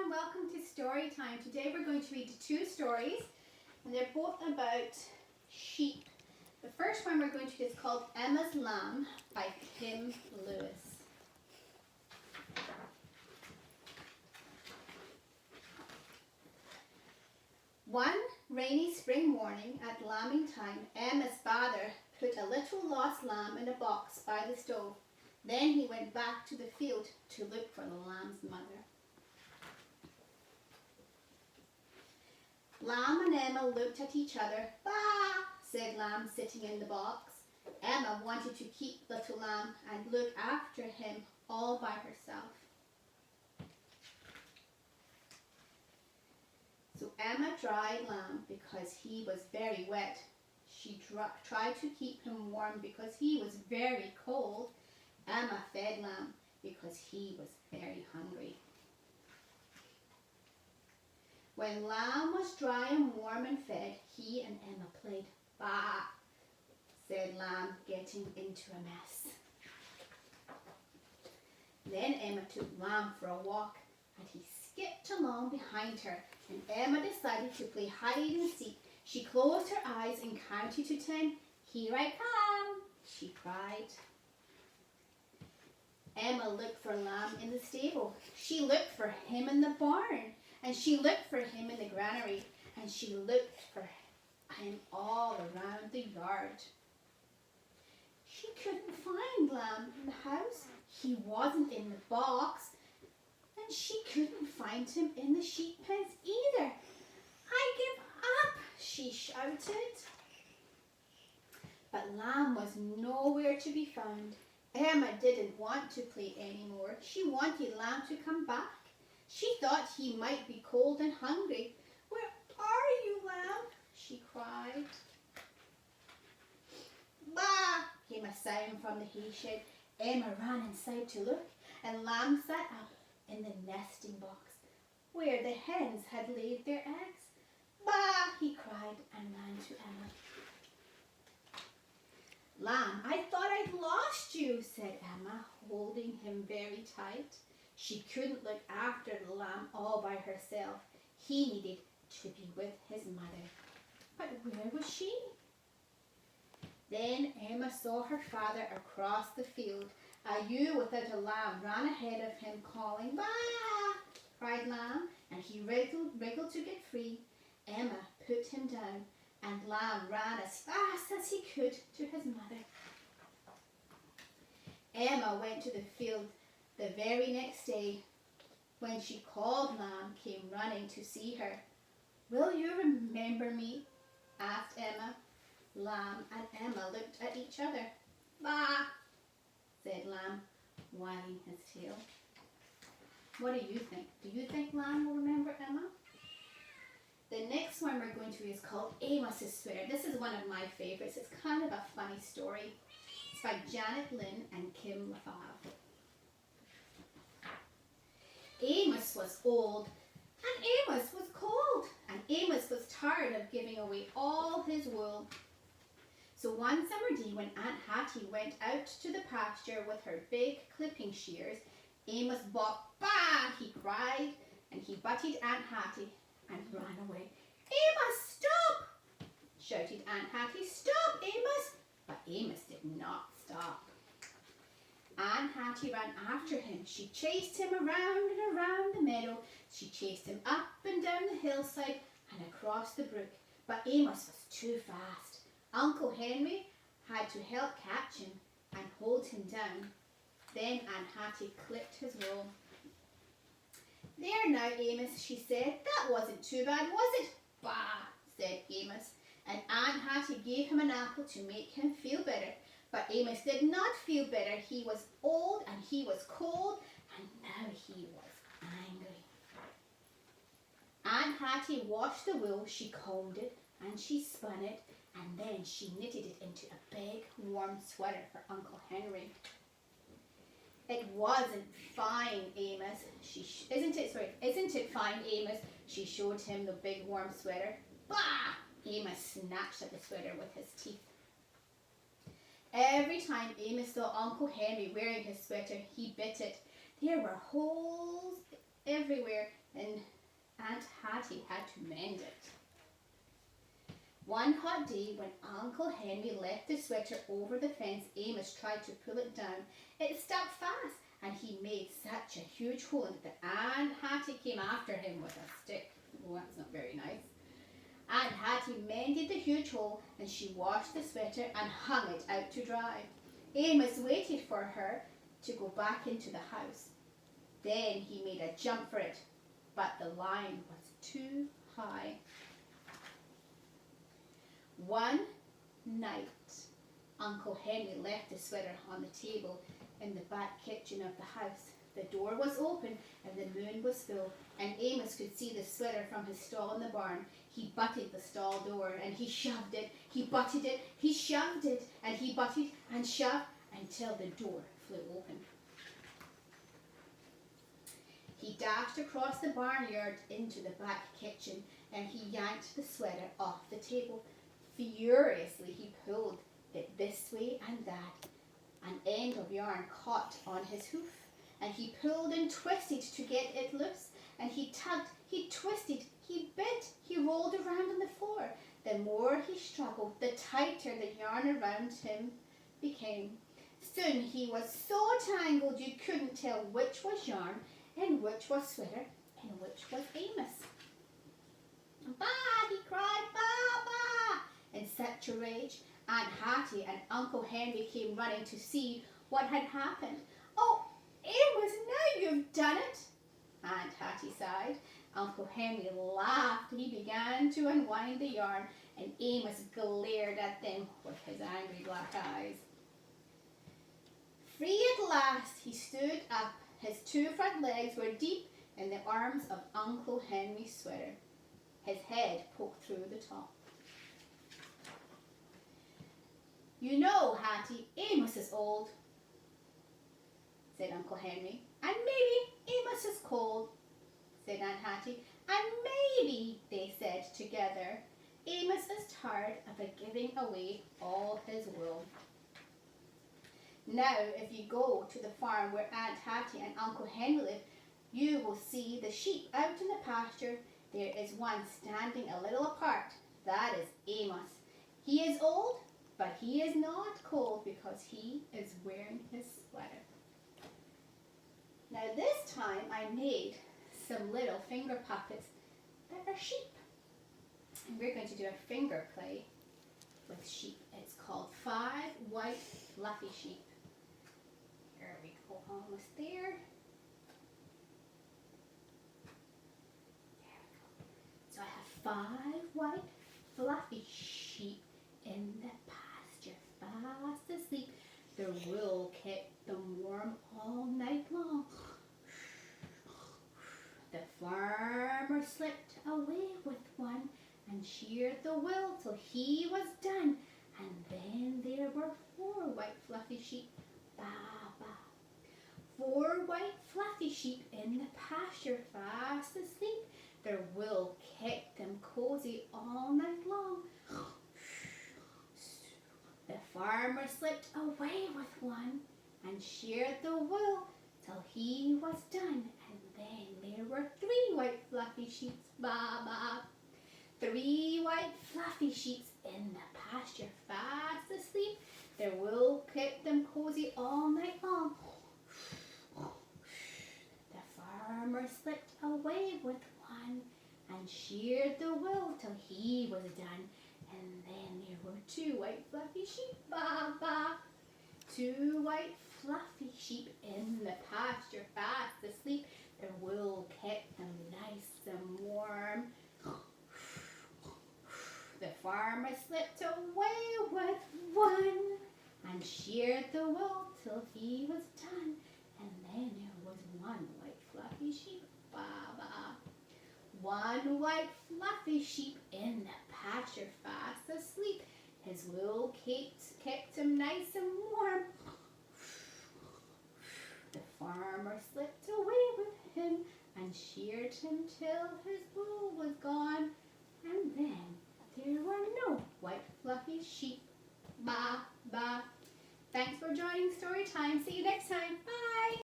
everyone, welcome to story time. Today we're going to read two stories and they're both about sheep. The first one we're going to read is called Emma's Lamb by Kim Lewis. One rainy spring morning at lambing time, Emma's father put a little lost lamb in a box by the stove. Then he went back to the field to look for the lamb's mother. Lamb and Emma looked at each other. "Bah!" said Lamb, sitting in the box. Emma wanted to keep little Lamb and look after him all by herself. So Emma dried Lamb because he was very wet. She tried to keep him warm because he was very cold. Emma fed Lamb because he was very hungry. When Lamb was dry and warm and fed, he and Emma played. "Bah!" said Lamb, getting into a mess. Then Emma took Lamb for a walk and he skipped along behind her, and Emma decided to play hide and seek. She closed her eyes and counted to 10. "Here I come," she cried. Emma looked for Lamb in the stable. She looked for him in the barn. And she looked for him in the granary. And she looked for him all around the yard. She couldn't find Lamb in the house. He wasn't in the box. And she couldn't find him in the sheep pens either. "I give up," she shouted. But Lamb was nowhere to be found. Emma didn't want to play anymore. She wanted Lamb to come back. She thought he might be cold and hungry. "Where are you, Lamb?" she cried. "Bah!" came a sound from the hay shed. Emma ran inside to look, and Lamb sat up in the nesting box where the hens had laid their eggs. "Bah!" he cried and ran to Emma. "Lamb, I thought I'd lost you," said Emma, holding him very tight. She couldn't look after the lamb all by herself. He needed to be with his mother. But where was she? Then Emma saw her father across the field. A ewe without a lamb ran ahead of him, calling. "Bah!" cried Lamb, and he wriggled to get free. Emma put him down, and Lamb ran as fast as he could to his mother. Emma went to the field the very next day. When she called, Lamb came running to see her. "Will you remember me?" asked Emma. Lamb and Emma looked at each other. "Bah!" said Lamb, wagging his tail. What do you think? Do you think Lamb will remember Emma? The next one we're going to read is called Amos's Sweater. This is one of my favorites. It's kind of a funny story. It's by Janet Lynn and Kim Lefebvre. Amos was old, and Amos was cold, and Amos was tired of giving away all his wool. So one summer day when Aunt Hattie went out to the pasture with her big clipping shears, Amos balked. "Bah!" he cried, and he butted Aunt Hattie and ran away. "Amos, stop!" shouted Aunt Hattie. "Stop, Amos!" But Amos did not stop. Aunt Hattie ran after him. She chased him around and around the meadow. She chased him up and down the hillside and across the brook. But Amos was too fast. Uncle Henry had to help catch him and hold him down. Then Aunt Hattie clipped his wool. "There now, Amos," she said. "That wasn't too bad, was it?" "Bah!" said Amos. And Aunt Hattie gave him an apple to make him feel better. But Amos did not feel better. He was old and he was cold, and now he was angry. Aunt Hattie washed the wool, she combed it, and she spun it, and then she knitted it into a big, warm sweater for Uncle Henry. "It wasn't fine, Amos. Isn't it fine, Amos?" She showed him the big, warm sweater. "Bah!" Amos snatched at the sweater with his teeth. Every time Amos saw Uncle Henry wearing his sweater, he bit it. There were holes everywhere, and Aunt Hattie had to mend it. One hot day when Uncle Henry left the sweater over the fence, Amos tried to pull it down. It stuck fast, and he made such a huge hole in it that Aunt Hattie came after him with a stick. Oh, that's not very nice. Aunt Hattie mended the huge hole, and she washed the sweater and hung it out to dry. Amos waited for her to go back into the house. Then he made a jump for it, but the line was too high. One night, Uncle Henry left the sweater on the table in the back kitchen of the house. The door was open and the moon was full, and Amos could see the sweater from his stall in the barn. He butted the stall door and he shoved it, he butted it, he shoved it, and he butted and shoved until the door flew open. He dashed across the barnyard into the back kitchen and he yanked the sweater off the table. Furiously, he pulled it this way and that. An end of yarn caught on his hoof, and he pulled and twisted to get it loose, and he tugged, he twisted, he bit, he rolled around on the floor. The more he struggled, the tighter the yarn around him became. Soon he was so tangled you couldn't tell which was yarn and which was sweater and which was Amos. "Bah!" he cried, "bah, bah!" in such a rage. Aunt Hattie and Uncle Henry came running to see what had happened. "Oh, Amos, now you've done it," Aunt Hattie sighed. Uncle Henry laughed. He began to unwind the yarn, and Amos glared at them with his angry black eyes. Free at last, he stood up. His two front legs were deep in the arms of Uncle Henry's sweater. His head poked through the top. "You know, Hattie, Amos is old," said Uncle Henry. "And maybe Amos is cold," said Aunt Hattie. "And maybe," they said together, "Amos is tired of giving away all his wool." Now, if you go to the farm where Aunt Hattie and Uncle Henry live, you will see the sheep out in the pasture. There is one standing a little apart. That is Amos. He is old, but he is not cold because he is wearing his sweater. Now this time I made some little finger puppets that are sheep. And we're going to do a finger play with sheep. It's called 5 White Fluffy Sheep. Here we go, almost there. There we go. So I have 5 white fluffy sheep in the pasture, fast asleep. The wool kept them warm all night long. The farmer slipped away with one and sheared the wool till he was done. And then there were 4 white fluffy sheep. Ba, ba. 4 white fluffy sheep in the pasture, fast asleep. Their wool kept them cozy all night long. The farmer slipped away with one and sheared the wool till he was done. And then there were 3 white fluffy sheep. Ba, ba. 3 white fluffy sheep in the pasture, fast asleep. Their wool kept them cozy all night long. The farmer slipped away with one and sheared the wool till he was done. And then there were 2 white fluffy sheep. Ba, ba. 2 white fluffy sheep in the pasture, fast asleep. Their wool kept them nice and warm. The farmer slipped away with one and sheared the wool till he was done. And then there was 1 white fluffy sheep. Ba, ba. 1 white fluffy sheep in the pasture, fast asleep. His wool kept him nice and warm. The farmer slipped away with him and sheared him till his wool was gone. And then there were no white fluffy sheep. Ba, ba. Thanks for joining Storytime. See you next time. Bye.